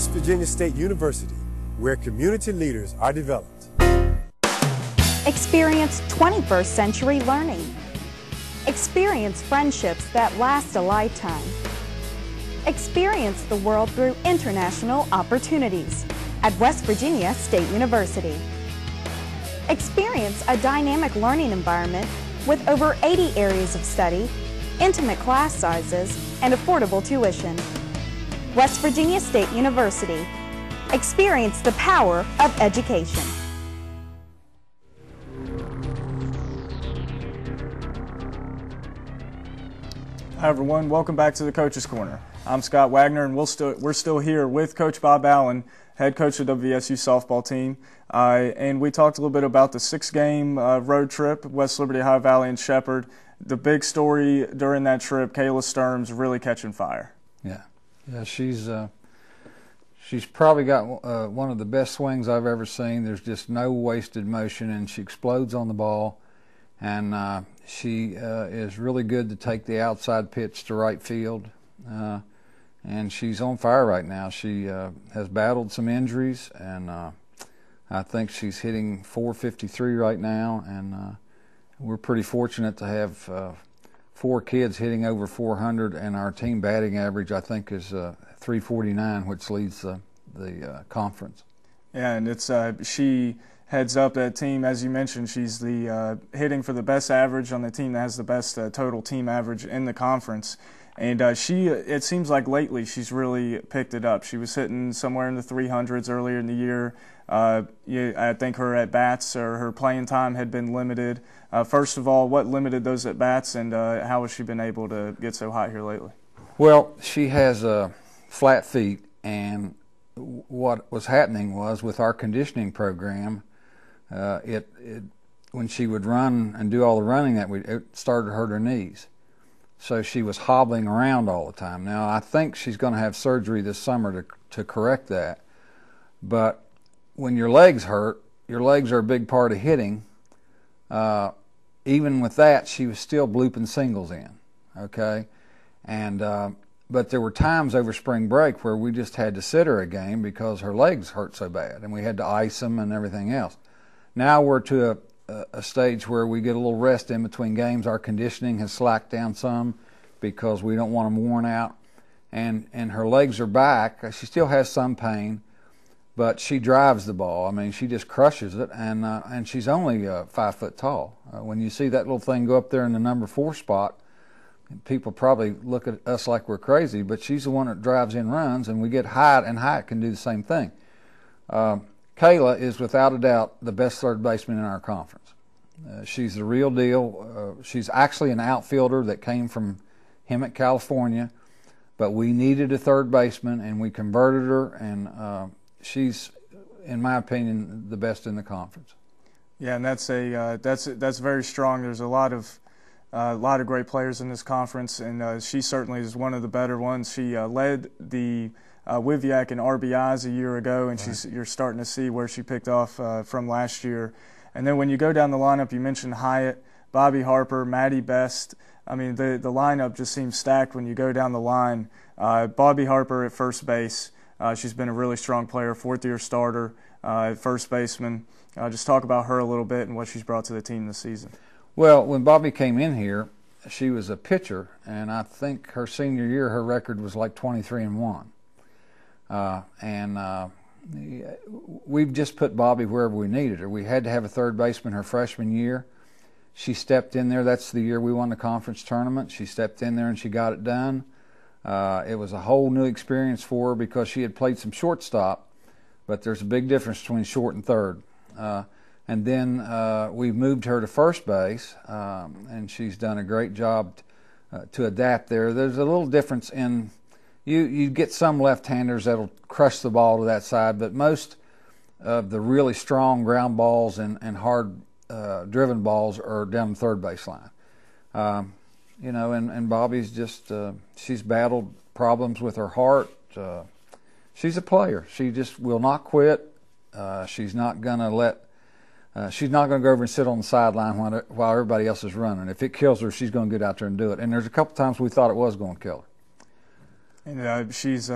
West Virginia State University, where community leaders are developed. Experience 21st century learning. Experience friendships that last a lifetime. Experience the world through international opportunities at West Virginia State University. Experience a dynamic learning environment with over 80 areas of study, intimate class sizes, and affordable tuition. West Virginia State University. Experience the power of education. Hi everyone, welcome back to the Coach's Corner. I'm Scott Wagner, and we're still here with Coach Bob Allen, head coach of the WVSU softball team. And we talked a little bit about the 6-game road trip, West Liberty, Ohio Valley, and Shepherd. The big story during that trip, Kayla Sturms really catching fire. Yeah, she's probably got one of the best swings I've ever seen. There's just no wasted motion, and she explodes on the ball. And she is really good to take the outside pitch to right field. And she's on fire right now. She has battled some injuries, and I think she's hitting .453 right now. And we're pretty fortunate to have 4 kids hitting over 400, and our team batting average, I think, is .349, which leads the conference. Yeah, and it's she heads up that team. As you mentioned, she's the hitting for the best average on the team that has the best total team average in the conference. And it seems like lately she's really picked it up. She was hitting somewhere in the 300s earlier in the year. I think her at-bats or her playing time had been limited. First of all, what limited those at-bats, and how has she been able to get so hot here lately? Well, she has flat feet, and what was happening was with our conditioning program, when she would run and do all the running, it started to hurt her knees. So she was hobbling around all the time. Now, I think she's going to have surgery this summer to correct that. But when your legs hurt, your legs are a big part of hitting. Even with that, she was still blooping singles in, okay? And but there were times over spring break where we just had to sit her a game because her legs hurt so bad, and we had to ice them and everything else. Now we're to a stage where we get a little rest in between games. Our conditioning has slacked down some because we don't want them worn out, and her legs are back. She still has some pain, but she drives the ball. I mean, she just crushes it, and she's only 5 foot tall. When you see that little thing go up there in the number 4 spot, people probably look at us like we're crazy, but she's the one that drives in runs, and we get Hyatt, and Hyatt can do the same thing. Kayla is without a doubt the best third baseman in our conference. She's the real deal. She's actually an outfielder that came from Hemet, California, but we needed a third baseman, and we converted her, and she's, in my opinion, the best in the conference. Yeah, and that's very strong. There's a lot of great players in this conference, and she certainly is one of the better ones. She led the WVSU in RBIs a year ago, and Right. you're starting to see where she picked off from last year. And then when you go down the lineup, you mentioned Hyatt, Bobby Harper, Maddie Best. I mean, the lineup just seems stacked when you go down the line. Bobby Harper at first base. She's been a really strong player, 4th-year starter, first baseman. Just talk about her a little bit and what she's brought to the team this season. Well, when Bobby came in here, she was a pitcher, and I think her senior year, her record was like 23-1. We've just put Bobby wherever we needed her. We had to have a third baseman her freshman year. She stepped in there. That's the year we won the conference tournament. She stepped in there and she got it done. It was a whole new experience for her because she had played some shortstop, but there's a big difference between short and third. And then we've moved her to first base, and she's done a great job to adapt there. There's a little difference in you get some left-handers that'll crush the ball to that side, but most of the really strong ground balls and hard driven balls are down the third baseline. And Bobby's just she's battled problems with her heart. She's a player. She just will not quit. She's not going to go over and sit on the sideline while everybody else is running. If it kills her, she's going to get out there and do it. And there's a couple times we thought it was going to kill her. And she's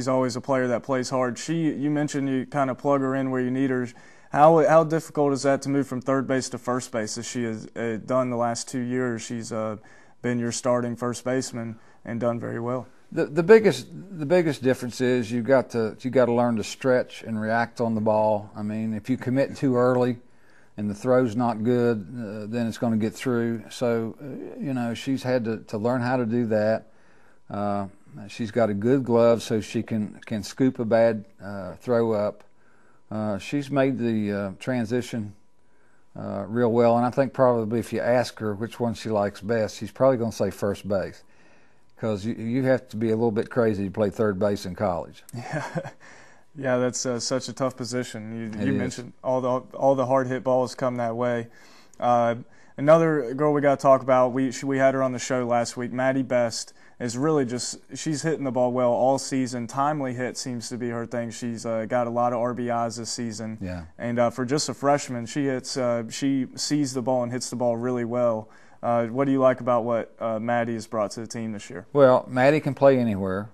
always a player that plays hard. You mentioned you kind of plug her in where you need her. How difficult is that to move from third base to first base, as she has done the last 2 years? She's been your starting first baseman and done very well. The biggest difference is you got to learn to stretch and react on the ball. I mean, if you commit too early and the throw's not good, then it's going to get through. So, she's had to learn how to do that. She's got a good glove, so she can scoop a bad throw up. She's made the transition real well, and I think probably if you ask her which one she likes best, she's probably going to say first base, because you have to be a little bit crazy to play third base in college. Yeah, that's such a tough position. You mentioned all the hard hit balls come that way. Another girl we got to talk about, we had her on the show last week, Maddie Best, is really she's hitting the ball well all season. Timely hit seems to be her thing. She's got a lot of RBIs this season. Yeah. And for just a freshman, she sees the ball and hits the ball really well. What do you like about what Maddie has brought to the team this year? Well, Maddie can play anywhere.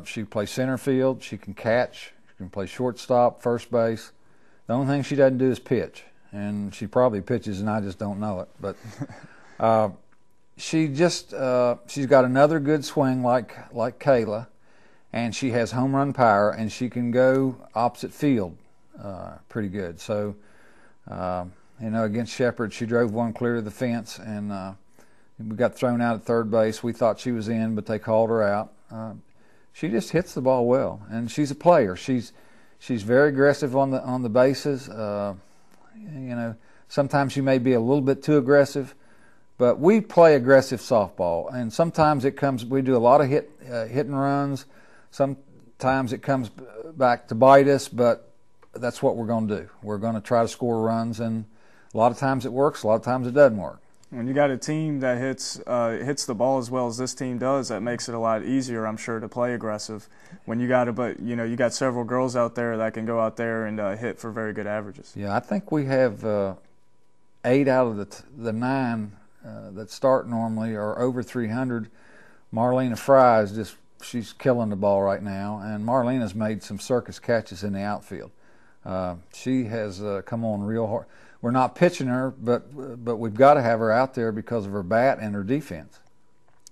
She can play center field. She can catch. She can play shortstop, first base. The only thing she doesn't do is pitch, and she probably pitches, and I just don't know it. But she's got another good swing like Kayla, and she has home run power, and she can go opposite field pretty good. So, against Shepherd, she drove one clear to the fence, and we got thrown out at third base. We thought she was in, but they called her out. She just hits the ball well, and she's a player. She's very aggressive on the bases. Sometimes she may be a little bit too aggressive, but we play aggressive softball, and sometimes we do a lot of hit and runs. Sometimes it comes back to bite us, but that's what we're going to do. We're going to try to score runs, and a lot of times it works, a lot of times it doesn't work. When you got a team that hits the ball as well as this team does, that makes it a lot easier, I'm sure, to play aggressive. When you got several girls out there that can go out there and hit for very good averages. Yeah, I think we have 8 out of the 9 that start normally are over 300. Marlena Fry she's killing the ball right now, and Marlena's made some circus catches in the outfield. She has come on real hard. We're not pitching her, but we've got to have her out there because of her bat and her defense.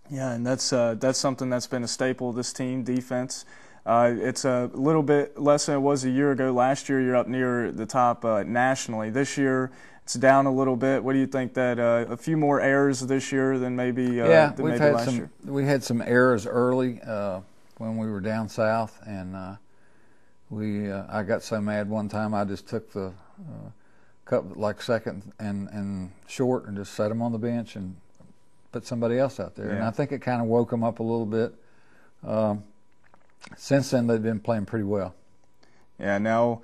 Yeah, and that's something that's been a staple of this team, defense. It's a little bit less than it was a year ago. Last year, you're up near the top nationally. This year, it's down a little bit. What do you think that a few more errors this year than maybe last year? We had some errors early when we were down south, and I got so mad one time I just took the second and short and just set them on the bench and put somebody else out there. Yeah. And I think it kind of woke them up a little bit. Since then, they've been playing pretty well. Yeah, now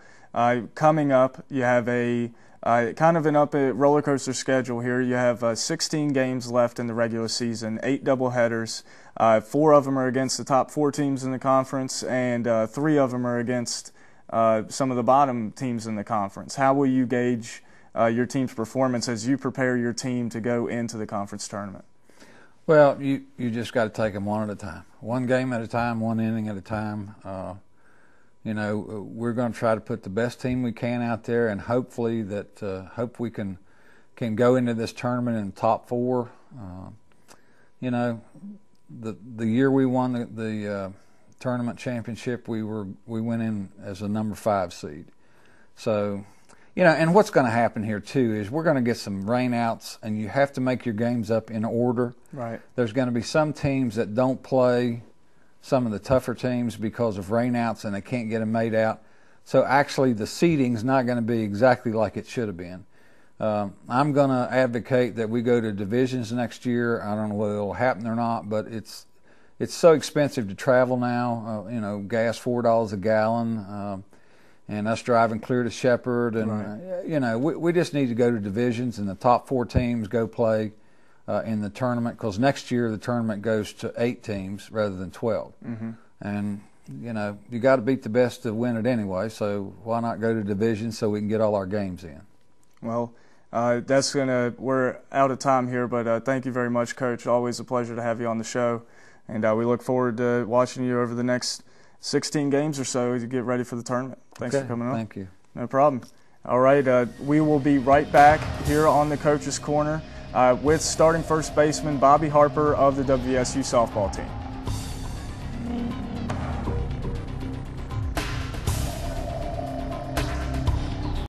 coming up, you have a kind of an roller coaster schedule here. You have 16 games left in the regular season, 8 doubleheaders. 4 of them are against the top 4 teams in the conference, and 3 of them are against some of the bottom teams in the conference. How will you gauge your team's performance as you prepare your team to go into the conference tournament? Well, you just got to take them one at a time, one game at a time, one inning at a time. We're going to try to put the best team we can out there, and hopefully hope we can go into this tournament in the top 4. The year we won the tournament championship, we went in as a number 5 seed. So, and what's going to happen here too is we're going to get some rainouts, and you have to make your games up in order. Right. There's going to be some teams that don't play some of the tougher teams because of rainouts, and they can't get them made out. So actually, the seeding's not going to be exactly like it should have been. I'm going to advocate that we go to divisions next year. I don't know whether it'll happen or not, but it's so expensive to travel now. Gas $4 a gallon, and us driving clear to Shepherd, and right. We just need to go to divisions, and the top 4 teams go play in the tournament, because next year the tournament goes to 8 teams rather than 12. Mm-hmm. And you got to beat the best to win it anyway. So why not go to divisions so we can get all our games in? Well, we're out of time here, but thank you very much, Coach. Always a pleasure to have you on the show. And we look forward to watching you over the next 16 games or so to get ready for the tournament. Thanks for coming on. Thank you. No problem. All right, we will be right back here on the Coach's Corner with starting first baseman Bobby Harper of the WVSU softball team.